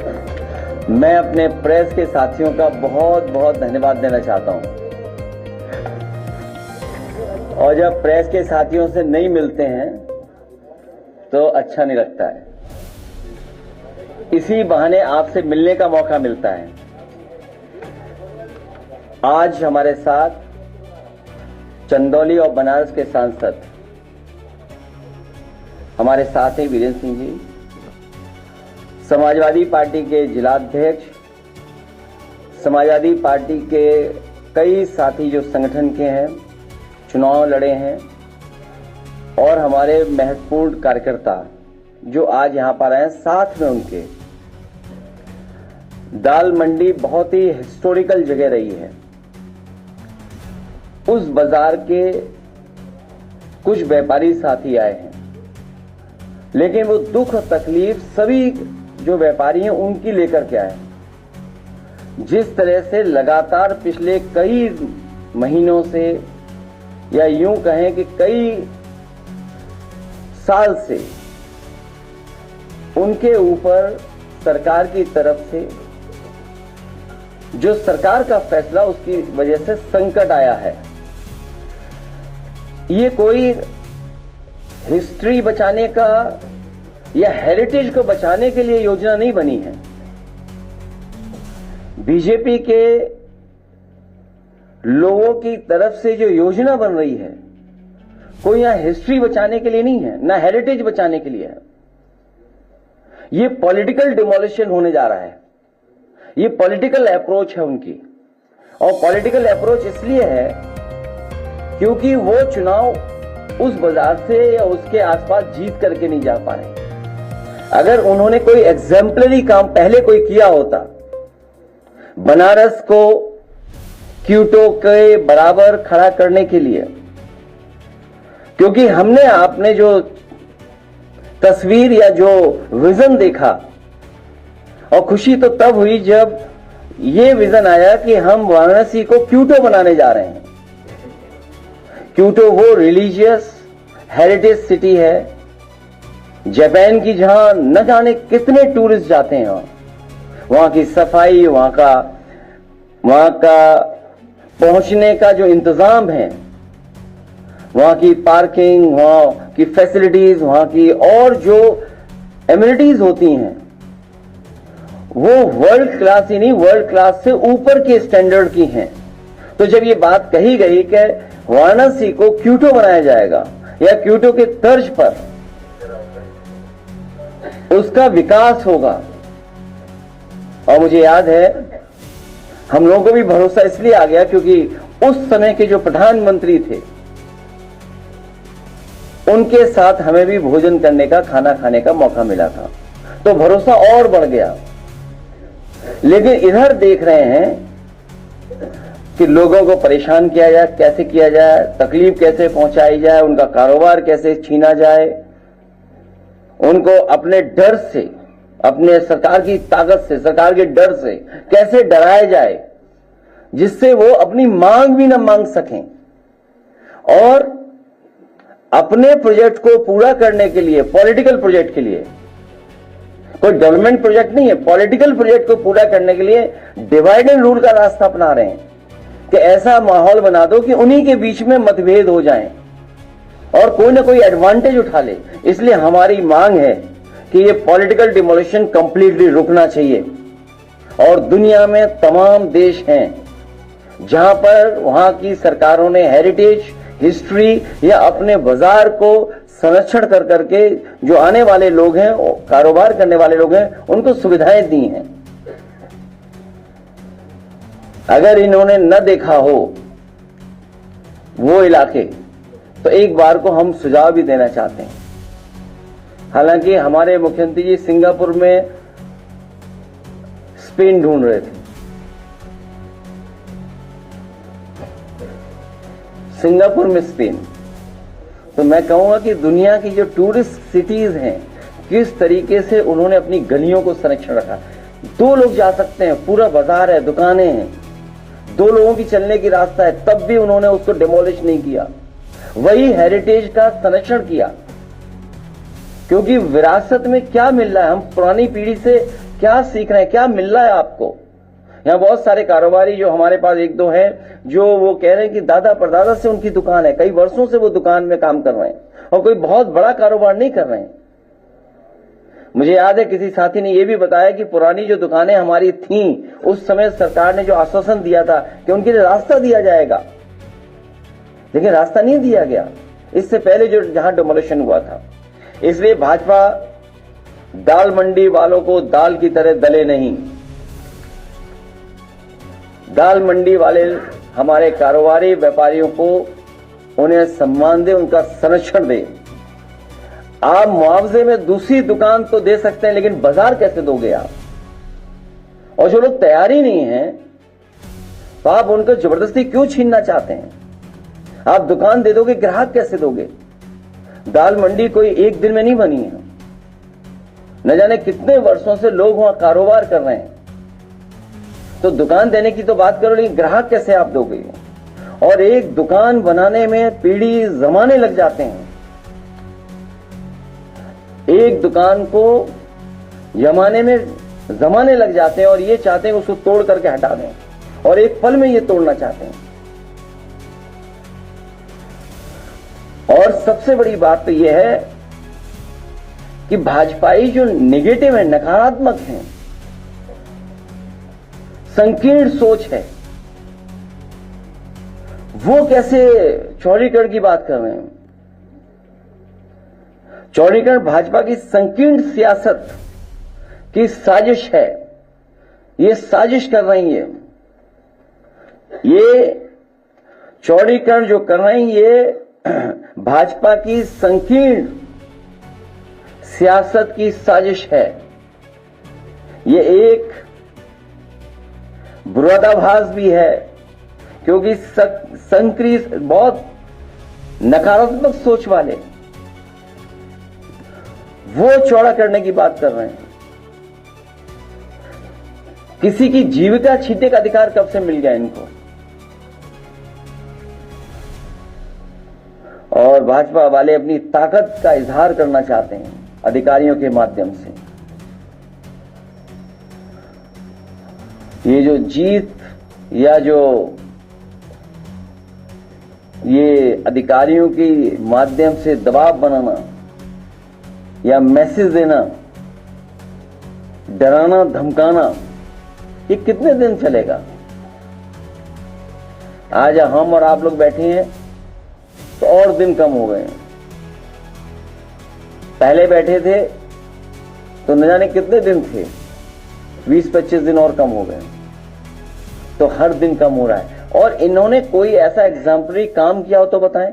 मैं अपने प्रेस के साथियों का बहुत बहुत धन्यवाद देना चाहता हूं। और जब प्रेस के साथियों से नहीं मिलते हैं तो अच्छा नहीं लगता है। इसी बहाने आपसे मिलने का मौका मिलता है। आज हमारे साथ चंदौली और बनारस के सांसद हमारे साथ हैं वीरेंद्र सिंह जी, समाजवादी पार्टी के जिलाध्यक्ष, समाजवादी पार्टी के कई साथी जो संगठन के हैं, चुनाव लड़े हैं, और हमारे महत्वपूर्ण कार्यकर्ता जो आज यहां पर आए, साथ में उनके। दाल मंडी बहुत ही हिस्टोरिकल जगह रही है। उस बाजार के कुछ व्यापारी साथी आए हैं, लेकिन वो दुख और तकलीफ सभी जो व्यापारी हैं उनकी लेकर के आए। जिस तरह से लगातार पिछले कई महीनों से, या यूं कहें कि कई साल से उनके ऊपर सरकार की तरफ से जो सरकार का फैसला, उसकी वजह से संकट आया है। ये कोई हिस्ट्री बचाने का या हेरिटेज को बचाने के लिए योजना नहीं बनी है। बीजेपी के लोगों की तरफ से जो योजना बन रही है, कोई यहां हिस्ट्री बचाने के लिए नहीं है, ना हेरिटेज बचाने के लिए है। ये पॉलिटिकल डिमोलिशन होने जा रहा है। ये पॉलिटिकल अप्रोच है उनकी, और पॉलिटिकल अप्रोच इसलिए है क्योंकि वो चुनाव उस बाजार से या उसके आसपास जीत करके नहीं जा पा रहे। अगर उन्होंने कोई एग्जाम्पलरी काम पहले कोई किया होता, बनारस को क्योटो के बराबर खड़ा करने के लिए, क्योंकि हमने आपने जो तस्वीर या जो विजन देखा, और खुशी तो तब हुई जब ये विजन आया कि हम वाराणसी को क्योटो बनाने जा रहे हैं। क्योटो वो रिलीजियस हेरिटेज सिटी है जापान की, जहां न जाने कितने टूरिस्ट जाते हैं। वहां की सफाई, वहां का पहुंचने का जो इंतजाम है, वहां की पार्किंग, वहां की फैसिलिटीज, वहां की और जो एमिनिटीज होती हैं, वो वर्ल्ड क्लास ही नहीं, वर्ल्ड क्लास से ऊपर के स्टैंडर्ड की हैं। तो जब ये बात कही गई कि वाराणसी को क्योटो बनाया जाएगा या क्योटो के तर्ज पर उसका विकास होगा, और मुझे याद है हम लोगों को भी भरोसा इसलिए आ गया क्योंकि उस समय के जो प्रधानमंत्री थे उनके साथ हमें भी भोजन करने का, खाना खाने का मौका मिला था, तो भरोसा और बढ़ गया। लेकिन इधर देख रहे हैं कि लोगों को परेशान किया जाए, कैसे किया जाए, तकलीफ कैसे पहुंचाई जाए, उनका कारोबार कैसे छीना जाए, उनको अपने डर से, अपने सरकार की ताकत से, सरकार के डर से कैसे डराया जाए जिससे वो अपनी मांग भी न मांग सकें। और अपने प्रोजेक्ट को पूरा करने के लिए, पॉलिटिकल प्रोजेक्ट के लिए, कोई डेवलपमेंट प्रोजेक्ट नहीं है, पॉलिटिकल प्रोजेक्ट को पूरा करने के लिए डिवाइड एंड रूल का रास्ता अपना रहे हैं कि ऐसा माहौल बना दो कि उन्हीं के बीच में मतभेद हो जाएं और कोई ना कोई एडवांटेज उठा ले। इसलिए हमारी मांग है कि ये पॉलिटिकल डिमोलिशन कंप्लीटली रुकना चाहिए। और दुनिया में तमाम देश हैं जहां पर वहां की सरकारों ने हेरिटेज, हिस्ट्री या अपने बाजार को संरक्षण कर करके जो आने वाले लोग हैं, कारोबार करने वाले लोग हैं, उनको सुविधाएं दी हैं। अगर इन्होंने न देखा हो वो इलाके, तो एक बार को हम सुझाव भी देना चाहते हैं। हालांकि हमारे मुख्यमंत्री जी सिंगापुर में स्पेन ढूंढ रहे थे, सिंगापुर में स्पेन। तो मैं कहूंगा कि दुनिया की जो टूरिस्ट सिटीज हैं, किस तरीके से उन्होंने अपनी गलियों को संरक्षण रखा। 2 लोग जा सकते हैं, पूरा बाजार है, दुकानें हैं, 2 लोगों की चलने की रास्ता है, तब भी उन्होंने उसको डिमोलिश नहीं किया। वही हेरिटेज का संरक्षण किया, क्योंकि विरासत में क्या मिल रहा है, हम पुरानी पीढ़ी से क्या सीख रहे हैं, क्या मिल रहा है आपको? यहां बहुत सारे कारोबारी जो हमारे पास एक दो हैं, जो वो कह रहे हैं कि दादा परदादा से उनकी दुकान है, कई वर्षों से वो दुकान में काम कर रहे हैं और कोई बहुत बड़ा कारोबार नहीं कर रहे हैं। मुझे याद है किसी साथी ने यह भी बताया कि पुरानी जो दुकानें हमारी थीं, उस समय सरकार ने जो आश्वासन दिया था कि उनके लिए रास्ता दिया जाएगा, लेकिन रास्ता नहीं दिया गया इससे पहले जो जहां डिमोलिशन हुआ था। इसलिए भाजपा दाल मंडी वालों को दाल की तरह दले नहीं। दाल मंडी वाले हमारे कारोबारी व्यापारियों को उन्हें सम्मान दे, उनका संरक्षण दे। आप मुआवजे में दूसरी दुकान तो दे सकते हैं, लेकिन बाजार कैसे दोगे आप? और जो लोग तैयार ही नहीं है तो आप उनको जबरदस्ती क्यों छीनना चाहते हैं? आप दुकान दे दोगे, ग्राहक कैसे दोगे? दाल मंडी कोई एक दिन में नहीं बनी है, न जाने कितने वर्षों से लोग वहां कारोबार कर रहे हैं। तो दुकान देने की तो बात करो, लेकिन ग्राहक कैसे आप दोगे? और एक दुकान बनाने में पीढ़ी जमाने लग जाते हैं। एक दुकान को जमाने में जमाने लग जाते हैं और ये चाहते हैं उसको तोड़ करके हटा दें, और एक पल में ये तोड़ना चाहते हैं। और सबसे बड़ी बात तो यह है कि भाजपाई जो नेगेटिव है, नकारात्मक है, संकीर्ण सोच है, वो कैसे चौड़ीकरण की बात कर रहे हैं? चौड़ीकरण भाजपा की संकीर्ण सियासत की साजिश है। ये साजिश कर रही है। ये चौड़ीकरण जो कर रही है, ये भाजपा की संकीर्ण सियासत की साजिश है। ये एक विरोधाभास भी है, क्योंकि संकीर्ण बहुत नकारात्मक सोच वाले वो चौड़ा करने की बात कर रहे हैं। किसी की जीविका छीनने का अधिकार कब से मिल गया इनको? और भाजपा वाले अपनी ताकत का इजहार करना चाहते हैं अधिकारियों के माध्यम से। ये जो जीत या जो ये अधिकारियों के माध्यम से दबाव बनाना या मैसेज देना, डराना धमकाना, ये कितने दिन चलेगा? आज हम और आप लोग बैठे हैं तो और दिन कम हो गए हैं। पहले बैठे थे तो न जाने कितने दिन थे, 20-25 दिन और कम हो गए। तो हर दिन कम हो रहा है। और इन्होंने कोई ऐसा एग्जाम्पलरी काम किया हो तो बताएं।